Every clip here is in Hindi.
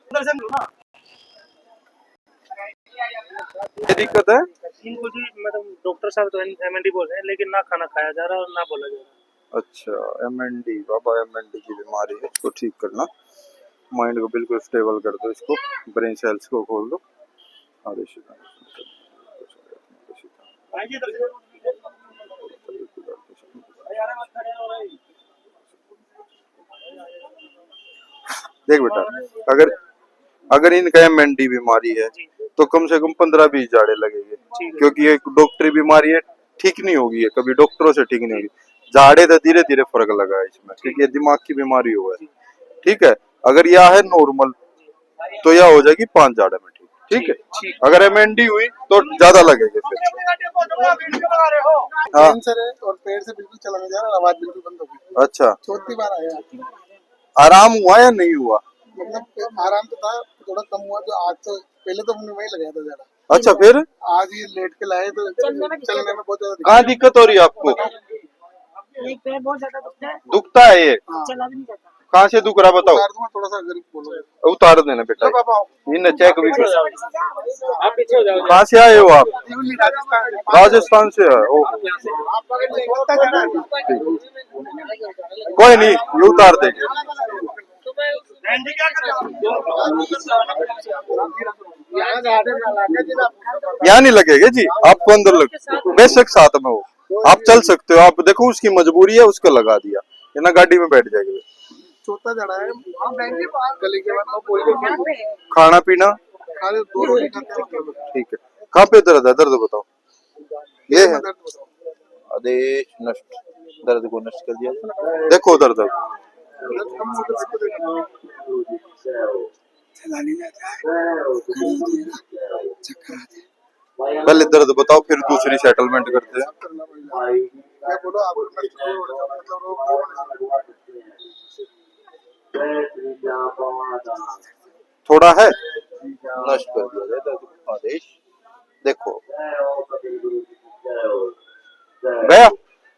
ये दिक्कत है इनको जी मतलब डॉक्टर साहब तो MND बोल रहे हैं, लेकिन ना खाना खाया जा रहा और ना बोला जा रहा। अच्छा MND बाबा, MND की बीमारी है, इसको ठीक करना, माइंड को बिल्कुल स्टेबल कर दो, इसको ब्रेन सेल्स को खोल दो। देख बेटा, अगर अगर इनका MND बीमारी है तो कम से कम 15-20 जाड़े लगेंगे, क्योंकि ये डॉक्टरी बीमारी है, ठीक नहीं होगी है, कभी डॉक्टरों से ठीक नहीं होगी। जाड़े तो धीरे धीरे फर्क लगा है इसमें, क्योंकि ये दिमाग की बीमारी हुआ है। ठीक है, अगर यह है नॉर्मल तो यह हो जाएगी 5 जाड़े में ठीक। ठीक है, अगर MND हुई तो ज्यादा लगेगा फिर। हाँ कैंसर है और पेट से बिल्कुल चला नहीं जा रहा, आवाज बिल्कुल बंद हो गई। अच्छा, चौथी बार आया। आराम हुआ या नहीं हुआ? मतलब आराम तो था, थोड़ा कम हुआ। जो आज तो पहले तो हमने वही लगाया था ज्यादा। अच्छा, फिर आज ये लेट के लाए तो चलने में बहुत ज्यादा कहाँ दिक्कत हो रही है आपको? एक पैर बहुत ज्यादा दुखता है, दुखता है ये? चला भी नहीं जाता। कहाँ से दुख रहा बताओ? उतार दूंगा थोड़ा सा, गरीब बोलो। उतार देना बेटा, लो पापा, इन्हें चेक भी कर। आप पीछे हो जाओ। कहाँ से आए हो आप? राजस्थान। राजस्थान से है? ओ कोई नहीं, ये उतार देंगे। यहाँ नहीं लगेगा जी, आपको अंदर लग, बेशक साथ में हो, आप चल सकते हो। आप देखो उसकी मजबूरी है, उसको लगा दिया, ये ना गाड़ी में बैठ जाएगी। चौथा जड़ा है गले के बाद खाना पीना खाली 2 रोटी खाते हैं। ठीक है, कहाँ पे दर्द है? दर्द बताओ। ये है आदेश नष्ट, दर्द को नष्ट कर दिया। देखो दर्द पहले दर्द बताओ, फिर दूसरी सेटलमेंट करते हैं। थोड़ा है, नष्ट कर दिया जाए दर्द को। आदेश देखो गया।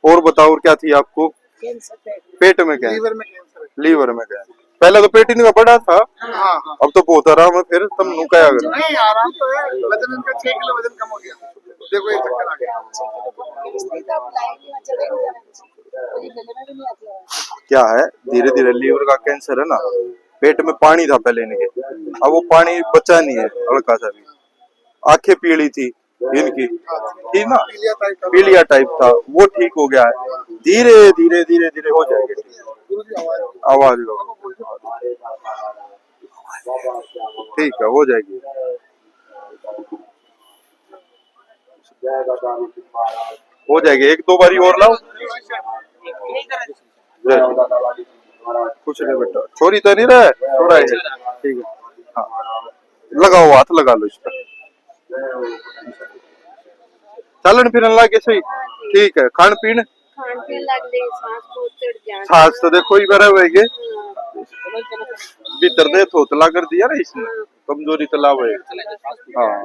और बताओ, और क्या थी आपको? पेट में क्या? लीवर में कैंसर है। लीवर में क्या? पहले तो पेट इनका बड़ा था, हाँ। अब तो बहुत आराम है। फिर तुम नु क्या करो? नहीं आराम तो है, वजन इनका 6 किलो वजन कम हो गया। देखो ये चक्कर आ गया। क्या है, धीरे धीरे लीवर का कैंसर है ना, पेट में पानी था पहले इनके, अब वो पानी बचा नहीं है, हल्का सा भी। आंखें पीली थी इनकी, ठीक ना, पीलिया टाइप था, वो ठीक हो गया है। धीरे धीरे धीरे धीरे हो जाएगा। आवाज ठीक है, हो जाएगी। हो जाएगी, 1-2 बारी और लाओ। कुछ नहीं बेटा, छोरी तो नहीं रहा है, थोड़ा है। ठीक है, हाँ लगाओ, हाथ लगा लो इस पर। चलन फिरन लागे सही। ठीक है, खान पीन सांस तो देखो ही बरा हुए भीतर दे थोतला कर दिया ना इसने, कमजोरी तला हुए। हाँ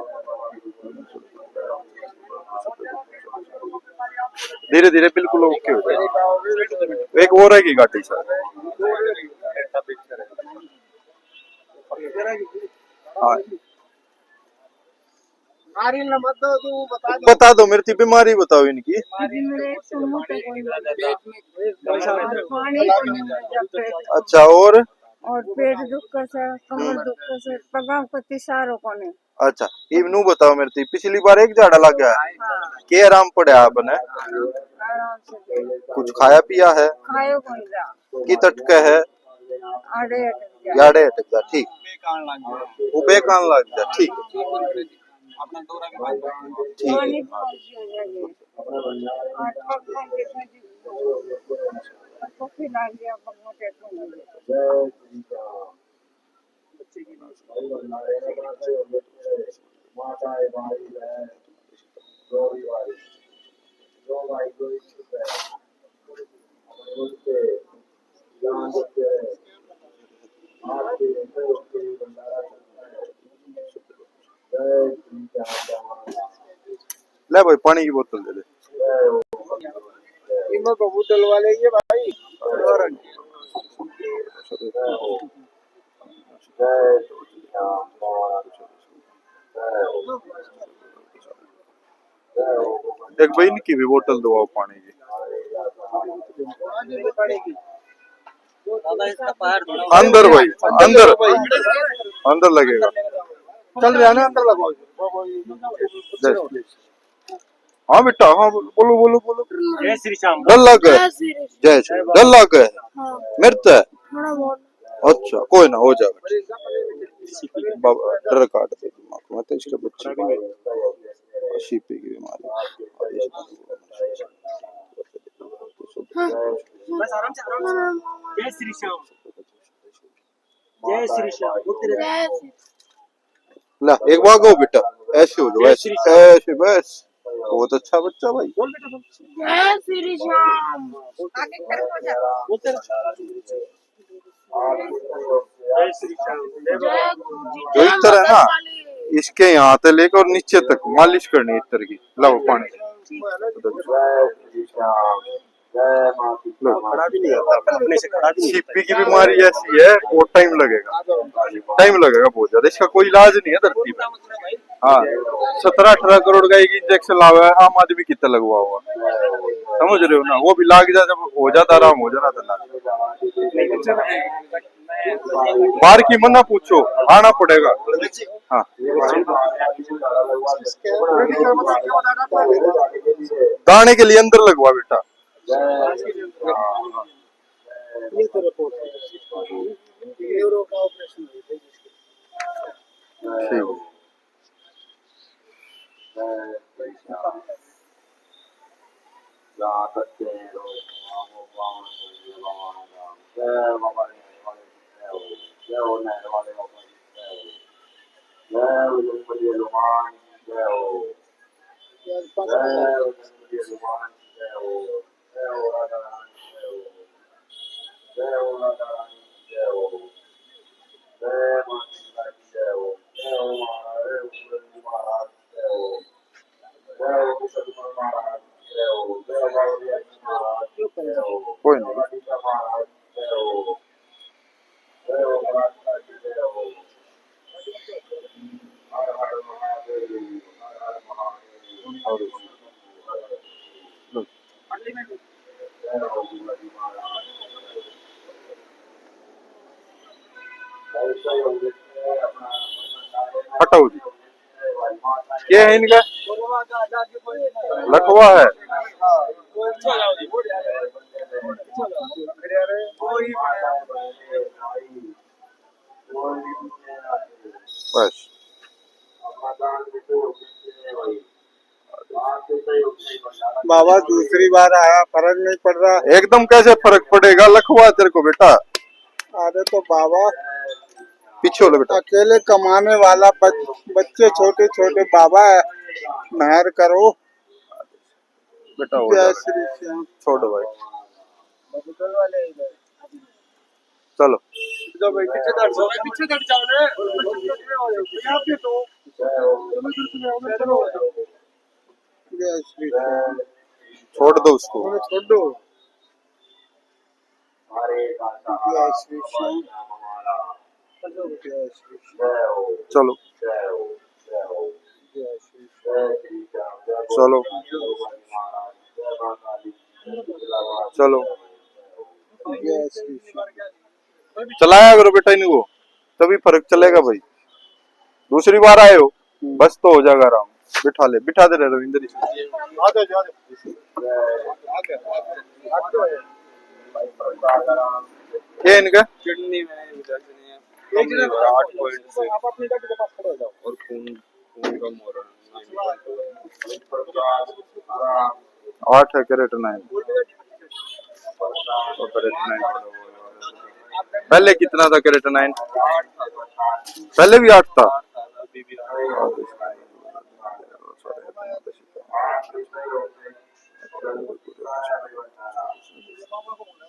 धीरे धीरे बिल्कुल ओके हो जाएगा। एक और रहेगी गाड़ी सर। हाँ बता दो, मेरी बीमारी बताओ इनकी। अच्छा, और पेट दुख से, कमर दुख से, पगाव को तिसारो कोने। अच्छा इवनू बताओ, मेरे पिछली बार एक झाड़ा लग गया है। हाँ। के आराम पड़े आपने? कुछ खाया पिया है? खायो कौन जा? की तटके है? याडे अटक जा। ठीक, वो बेकान लग जा। ठीक ठीक ले भाई, पानी की बोतल दे दे। कबूतर वाले ये भाई एक भाई इनकी भी बोतल दो आप पानी की। अंदर भाई, अंदर अंदर लगेगा। चल रहा है ना, अंदर लगवाओ। हाँ बेटा, हाँ बोलो बोलो बोलो। जय श्री श्याम। डर लग गए, जय श्री, डर लग गए, मरता है। थोड़ा बहुत अच्छा कोई ना, हो जाएगा। बाबा डर काट दे दिमाग में, तो इसके बच्चे को सीपी की बीमारी। बस आराम से आराम से। जय श्री श्याम। जय श्री श्याम। ला एक बार गो बेटा, ऐसे हो जाओ, ऐसे ऐसे बस। बहुत अच्छा बच्चा भाई। बोल बेटा बोल। जय श्री श्याम। आगे कर हो जा। बोल तेरा। जय श्री श्याम। जय बाबा। जो इतर है ना, इसके यहाँ से लेकर और नीचे तक मालिश करनी है इतर की। लाओ पानी। खड़ा भी नहीं होता, अपने से खड़ा भी नहीं सीपी की बीमारी ऐसी है, वो टाइम लगेगा बहुत ज्यादा। इसका कोई इलाज नहीं है धरती पे। हाँ 17-18 करोड़ का एक इंजेक्शन लावा है, आम आदमी कितना लगवा हुआ, समझ रहे हो ना। वो भी लाग जा, जब हो जाता आराम हो जाना था। बाहर की मना पूछो, आना पड़ेगा। हाँ दाने के लिए अंदर लगवा बेटा। ये तो रिपोर्ट है, न्यूरो का ऑपरेशन है। ठीक। कोई नहीं। हटाओ जी। क्या है इनका? लखवा है। बस बाबा दूसरी बार आया, फर्क नहीं पड़ रहा। एकदम कैसे फर्क पड़ेगा, लखवा तेरे को बेटा। अरे तो बाबा पीछे हो लो बेटा। अकेले कमाने वाला बच्चे छोटे छोटे, बाबा मेहर करो बेटा हो जय जाएगा। श्री श्याम। छोड़ो भाई, चलो पीछे हट जाओ ना। जय श्री श्याम। छोड़ दो उसको। छोड़ दो। जय श्री श्याम। जय श्री श्याम। चलो जय श्री श्याम। चलो चलो। जय श्री श्याम। चलाया करो बेटा इनको, तभी फर्क चलेगा भाई। दूसरी बार आए हो, बस तो हो जाएगा आराम। बिठा दे रविंदर। क्या इनका? किडनी में इन्फेक्शन है, 8 पॉइंट से, और खून कम हो रहा है। 8 है केरेटिनाइन। पहले कितना था केरेटिनाइन? पहले भी 8 था।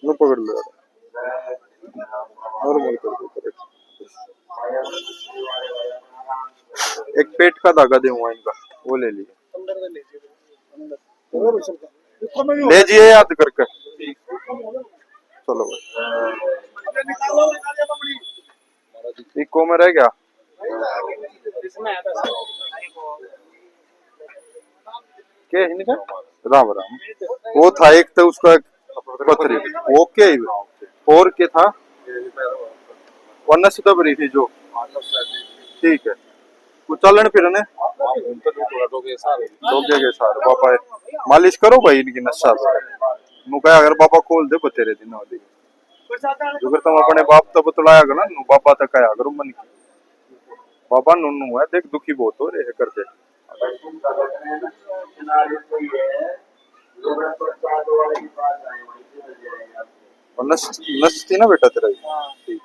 नो पकड़ लो नॉर्मल कर दो। एक पेट का धागा दूंगा इनका, वो ले लिए। ले जिए याद करके। चलो भाई, इको में रह गया। क्या है इनका? राम राम। वो था एक तो उसका पथरी, वो क्या ही और क्या था? वरना से दब रही थी जो। ठीक है, वो चलन फिर ने डोगे के सारे पापा मालिश करो भाई इनकी नशा नु कहा अगर पापा खोल दे बतेरे दिन वाली जो फिर तुम अपने बाप तो बतलाया ना नु पापा तक आया करो मन की पापा नु है देख दुखी बहुत हो रहे करते और नस थी ना बेटा तेरा ठीक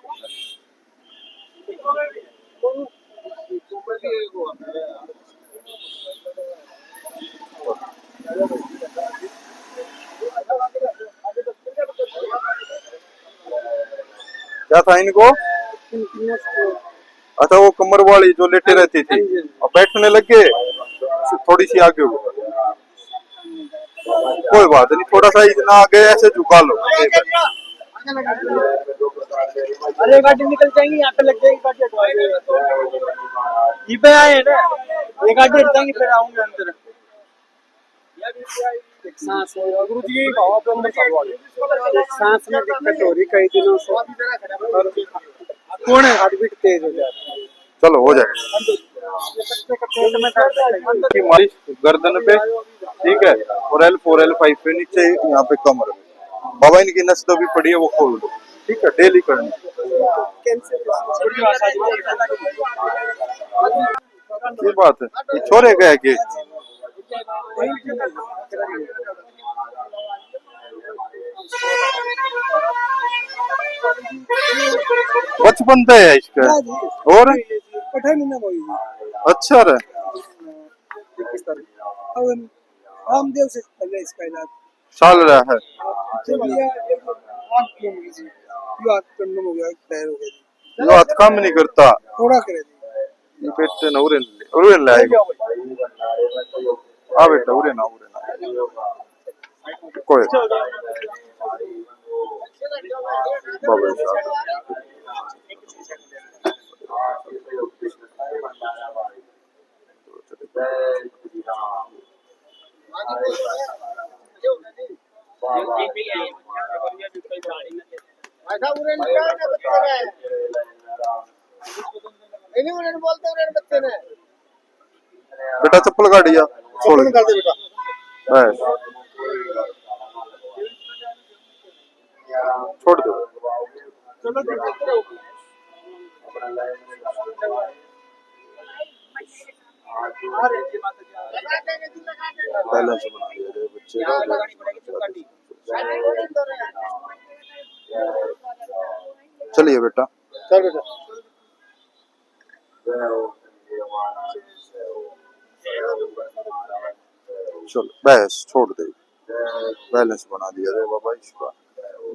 क्या था इनको? अच्छा वो कमर वाली जो लेटे रहती थी और बैठने लग गए थोड़ी सी आगे हो कोई बात नहीं थोड़ा सा इतना आगे ऐसे झुका लो अरे गाड़ी निकल जाएंगी यहाँ पे लग जाएगी गाड़ी पे आए ना ये गाड़ी हट जाएंगी फिर आऊंगे अंदर एक सांस सांस में दिक्कत हो रही कई दिनों से कौन है हार्ट बीट तेज हो जाती है चलो हो जाएगा की मालिश गर्दन पे ठीक है और L4 L5 पे नीचे यहाँ पे कमर में बाबा इनकी नस तो भी पड़ी है वो खोल दो ठीक है डेली करनी ये बात है ये छोरे गए कि बचपन से है इसका और अच्छा रे रामदेव से पहले इसका इलाज चल रहा है हो गया पैर हो गया जो हाथ काम नहीं करता थोड़ा करे ये पेट न उरे लाएगा आ बेटा उरे ना कोई बाबा साहब बेटा चप्पल काटिया छोड़ दे बेटा छोड़ दो बैलेंस बना दिया बच्चे चलिए बेटा चल बेटा चलो बस छोड़ दे बैलेंस बना दिया रे बाबा इसका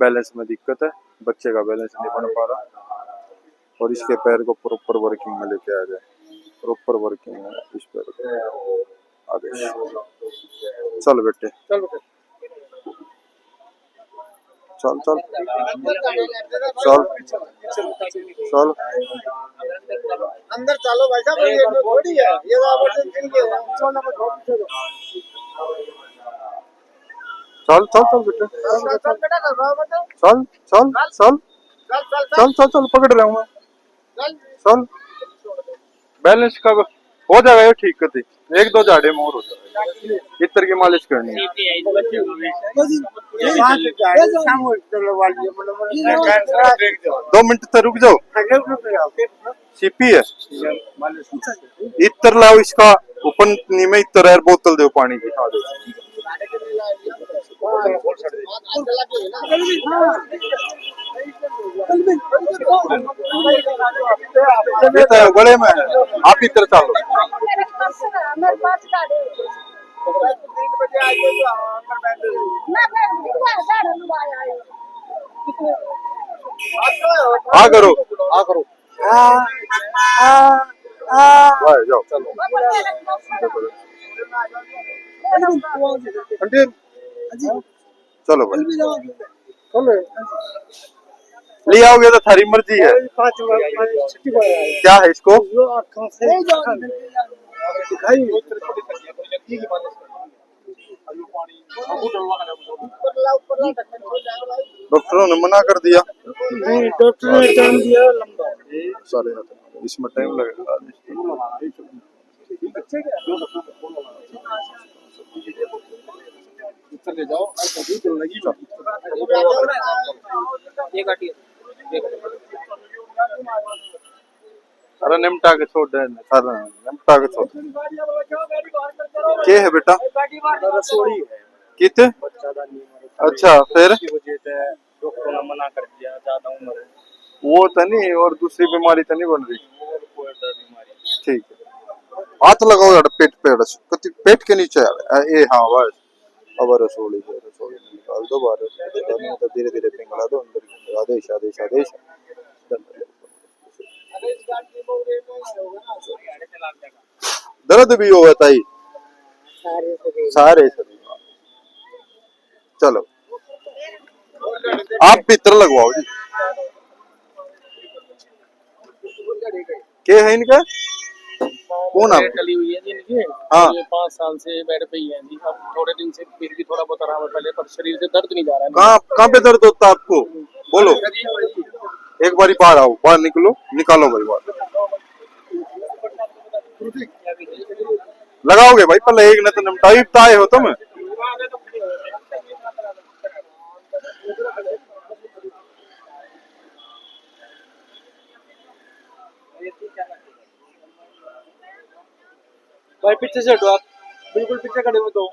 बैलेंस में दिक्कत है बच्चे का बैलेंस नहीं बन पा रहा और इसके पैर को प्रॉपर वर्किंग में लेके आ जाए प्रॉपर वर्किंग में इस पैर को आगे चल बेटे चल बेटा चल चल चल चल अंदर चलो भाई साहब ये तो थोड़ी है ये चल चल चल बेटे चल चल चल चल चल चल पकड़ रहा हूँ मैं चल बैलेंस का हो जाएगा ये ठीक करती एक दो झाड़े मोर हो जाएगा इतर की मालिश करनी है 2 मिनट तक रुक जाओ सीपी है इतर लाओ इसका ऊपर में इतर है बोतल दो पानी की खा दो गले में आप इतर चलो आ करो जाओ चलो चलो भाई ले आओगे तो थारी मर्जी है। क्या है इसको? डॉक्टरों ने मना कर दिया। नहीं, डॉक्टर ने टाइम दिया लंबा। सारे इसमें टाइम लगेगा। चले जाओ अरे निमटा के छोड़ दे, सारा निमटा के छोड़। क्या है बेटा? रसोड़ी है, कित? अच्छा फिर डॉक्टर ने मना कर दिया, ज्यादा उम्र है। वो तो नहीं, और दूसरी बीमारी तो नहीं बन रही? और कोई बीमारी। ठीक है, हाथ लगाओ यार पेट पे, पेट के नीचे ये। हाँ बस, अब रसोड़ी है, रसोड़ी निकाल दो बाहर, तो धीरे धीरे पिघला दो अंदर। आदेश आदेश आदेश। दर्द भी हो ताई? सारे शरीर। चलो आप भीतर लगवाओ जी। क्या है इनका? कौन आप? टली हुई है जी इनकी। हाँ। ये 5 साल से बेड पे ही है जी। अब थोड़े दिन से फिर भी थोड़ा बहुत आराम है पहले, पर शरीर से दर्द नहीं जा रहा है। कहाँ कहाँ पे दर्द होता है आपको? बोलो, एक बारी बाहर आओ, बाहर निकलो, निकालो भाई बाहर। लगाओगे भाई पहले एक, न तो निपटाई आए हो तुम। भाई पीछे से हटो आप, बिल्कुल पीछे खड़े हो तो।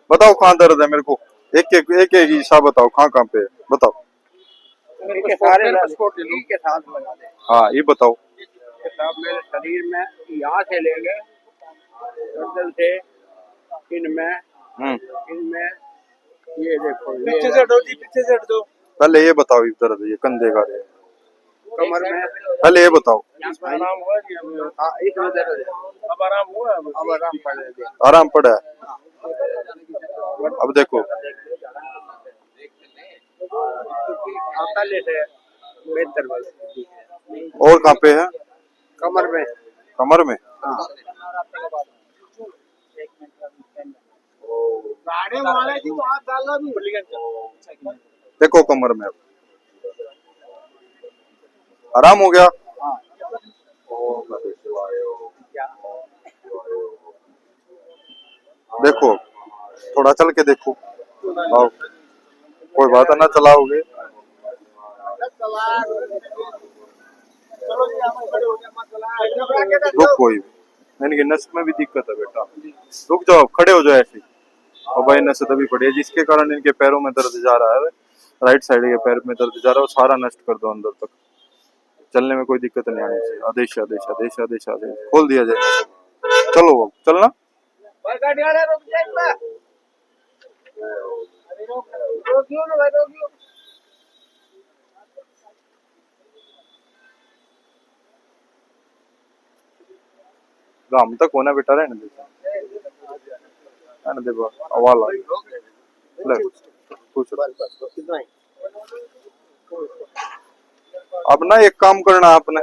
बताओ कहाँ दर्द है मेरे को, एक एक हिसाब बताओ, कहाँ पे है बताओ। के साथ लगा दे। हाँ ये बताओ। मेरे शरीर में यहाँ से लेंगे, गर्दन से, इनमें इनमें, ये देखो, पीछे से हटो जी, पीछे से हट दो। पहले ये बताओ, ये दर्द ये कंधे का है, कमर में। पहले ये बताओ। आराम हुआ जी? हाँ, इसमें दर्द है। अब आराम हुआ? अब आराम पड़ गया। आराम पड़ा है? अब देखो, पहले से बेहतर बस। और कहाँ पे है? कमर में। कमर में? हाँ। वाले जी वहाँ डाला भी। देखो कमर में, अब आराम हो गया? देखो थोड़ा चल के देखो। आओ, कोई बात है ना, चलाओगे? रुक, कोई इनकी नस में भी दिक्कत है बेटा, रुक जाओ, खड़े हो जाओ ऐसे। और भाई नस दबी पड़ी है, जिसके कारण इनके पैरों में दर्द जा रहा है, राइट साइड के पैर में दर्द जा रहा है, वो सारा नष्ट कर दो अंदर तक, चलने में कोई दिक्कत नहीं आनी चाहिए। आदेश आदेश आदेश आदेश आदेश, खोल दिया जाए। चलो अब चलना। गांव तक होना बेटा, रहने दे, रहने दे वाला ले कुछ। अब ना एक काम करना आपने,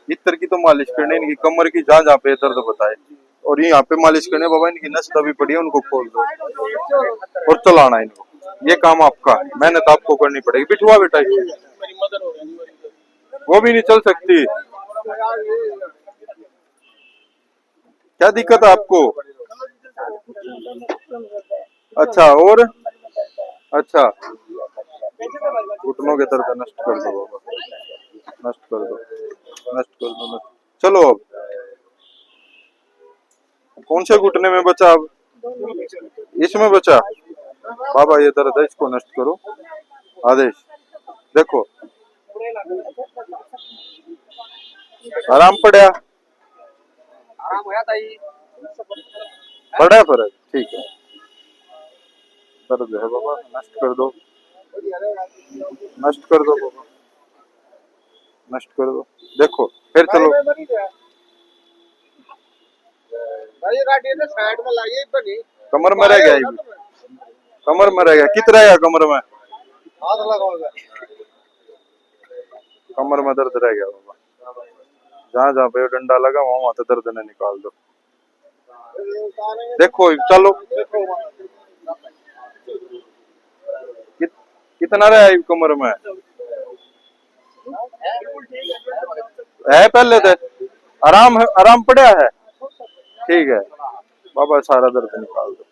इतर की तो मालिश करनी, इनकी कमर की जहाँ जहाँ पे दर्द बताए, और यहाँ पे मालिश करने। बाबा इनकी नस दबी पड़ी है, उनको खोल दो और चलाना इनको। ये काम आपका, मेहनत आपको करनी पड़ेगी। बिठवा बेटा, वो भी नहीं चल सकती। क्या दिक्कत है आपको? अच्छा, और अच्छा, घुटनों के दर्द नष्ट कर दो बाबा, नष्ट कर दो, नष्ट कर दो, नष्ट। चलो अब कौन से घुटने में बचा? अब इसमें बचा बाबा, ये दर्द है, इसको नष्ट करो। आदेश देखो, आराम पड़ा? आराम हुआ था ये। पड़ा फर्क? ठीक है, दर्द है बाबा, नष्ट कर दो, नष्ट कर दो बाबा, नष्ट कर दो। देखो फिर चलो, भाई गाड़ी ने साइड में लाइए बनी कमर में रह गया ये भी। कमर में रह गया, कितना रहेगा कमर में? हाथ लगाओगे कमर में दर्द रह गया बाबा, जहाँ जहाँ पे डंडा लगा वहां वहां से दर्द ने निकाल दो। देखो चलो कितना रहा है कमर में है? पहले तो आराम है, आराम पड़ा है, ठीक है बाबा, सारा दर्द निकाल दो।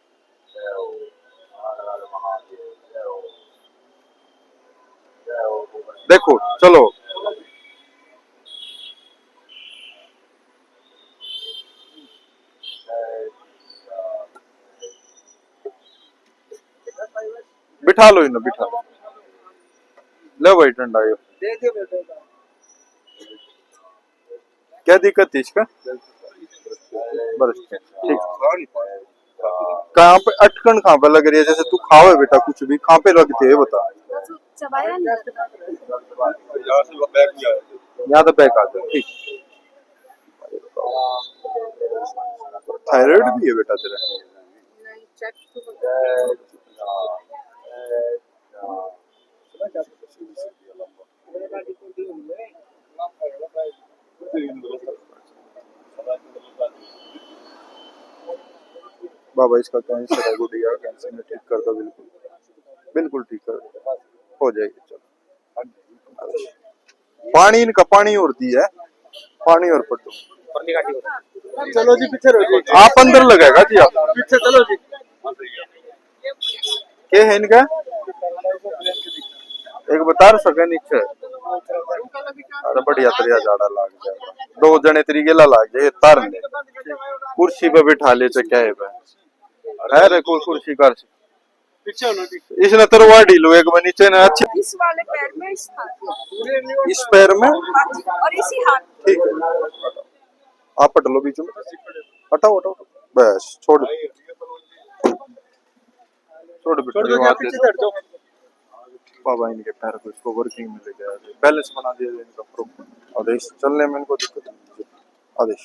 देखो चलो बिठा लो इन्हें, बिठा लो, ले भाई डंडा यो। क्या दिक्कत थी इसका? बरस के ठीक। कहाँ पे अटकन कहाँ पे लग रही है? जैसे तू खाओ बेटा कुछ भी, कहाँ पे लगती है बता। चबाया नहीं यहाँ तो बैक आते ठीक। थायराइड भी है बेटा तेरा? बाबा इसका कैंसर है गुड़िया, कैंसर में ठीक कर दो, बिल्कुल बिल्कुल ठीक कर दो, हो जाएगी। चलो पानी इनका पानी और दी है, पानी और पट्टू। चलो जी पीछे रहो जी, आप अंदर लगाएगा जी, आप पीछे चलो जी। क्या है इनका? एक बता सके नीचे। अरे बढ़िया तरिया जाड़ा लाग जाएगा, दो जने तरीकेला लाग जाए तार ले, कुर्सी पे बिठा ले तो क्या है रे, कोई कुर्सी कर इसने तरवा ढीलो एक बार नीचे ना अच्छी, इस वाले पैर में, इस हाथ इस पैर में और इसी हाथ। ठीक है, आप पट लो बीच में, हटाओ हटाओ बस, छोड़ छोड़ बेटा। बाबा इनके पैर को इसको वर्किंग में लेके आए, बैलेंस बना दिया इनका प्रॉपर। आदेश चलने में इनको दिक्कत नहीं, आदेश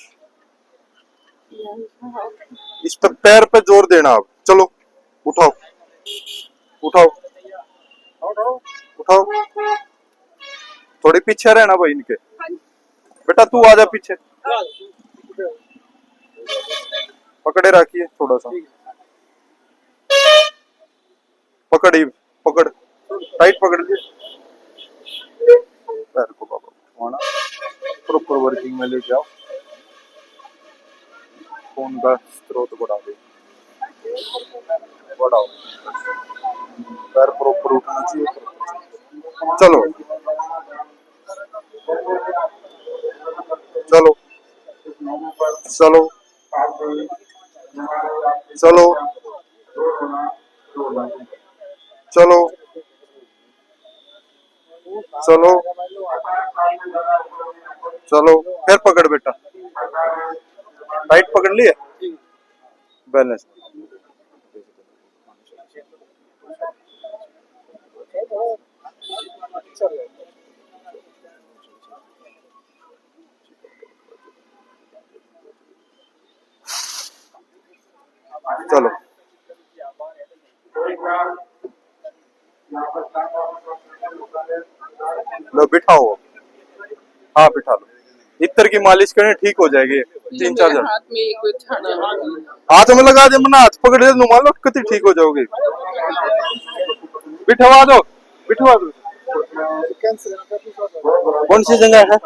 इस पर पैर पे जोर देना। आप चलो उठाओ उठाओ उठाओ, थोड़ी पीछे रहना भाई इनके, बेटा तू आजा पीछे, पकड़े रखिए थोड़ा सा, पकड़ पकड़ टाइट पकड़ लिए पैर को बाबा, उठाना प्रॉपर वर्किंग में ले जाओ, खून का स्रोत बढ़ा दे, बढ़ाओ पैर प्रॉपर उठना चाहिए। चलो चलो चलो चलो चलो चलो चलो, फिर पकड़ बेटा, टाइट पकड़ लिए, बैलेंस चलो लो बिठाओ, हाँ बिठा लो, इत्र की मालिश करें ठीक हो जाएगी, 3-4 दिन हाथ में लगा दे, मना हाथ पकड़ दे नुमान कति ठीक हो जाओगे, बिठवा दो बिठवा दो। कौन सी जगह है?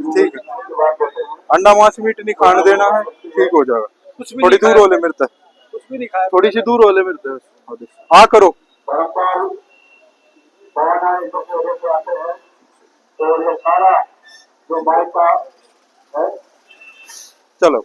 ठीक है, अंडा मांस मीट नहीं खाने देना है, ठीक हो जाएगा, थोड़ी दूर होले मिलता है, थोड़ी सी दूर होले मिलता है, हाँ करो। चलो